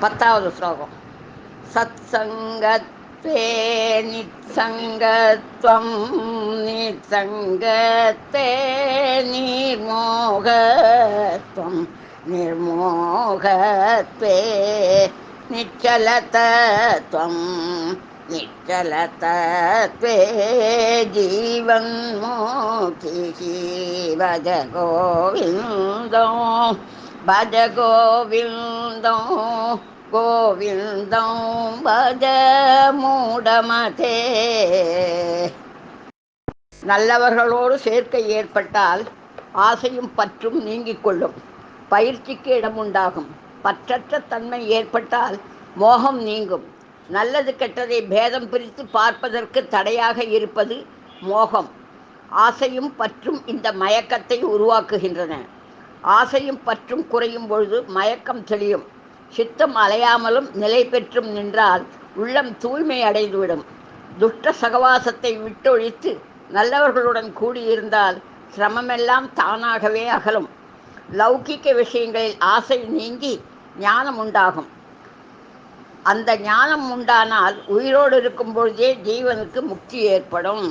10வது ஸ்லோகம். சத்சங்கத்வே நித்சங்கத்வம் நித்சங்கத்தே நிர்மோகத்வம் நிர்மோகத்வே நிச்சலதத்வம் நிச்சலதத்வே ஜீவன்முக்திஹி பஜ கோவிந்தம் பஜ கோவிந்தம் கோவிந்தம் பஜ மூடமதே. நல்லவர்களோடு சேர்க்கை ஏற்பட்டால் ஆசையும் பற்றும் நீங்கிக் கொள்ளும், பயிற்சிக்கு இடம் உண்டாகும். பற்றற்ற தன்மை ஏற்பட்டால் மோகம் நீங்கும். நல்லது கெட்டதை பேதம் பிரித்து பார்ப்பதற்கு தடையாக இருப்பது மோகம். ஆசையும் பற்றும் இந்த மயக்கத்தை உருவாக்குகின்றன. ஆசையும் பற்றும் குறையும் பொழுது மயக்கம் தெளியும். சித்தம் அலையாமலும் நிலை பெற்றும் நின்றால் உள்ளம் தூய்மை அடைந்துவிடும். துஷ்ட சகவாசத்தை விட்டொழித்து நல்லவர்களுடன் கூடியிருந்தால் சிரமமெல்லாம் தானாகவே அகலும். லௌகிக்க விஷயங்களில் ஆசை நீங்கி ஞானம் உண்டாகும். அந்த ஞானம் உண்டானால் உயிரோடு இருக்கும் பொழுதே ஜீவனுக்கு முக்தி ஏற்படும்.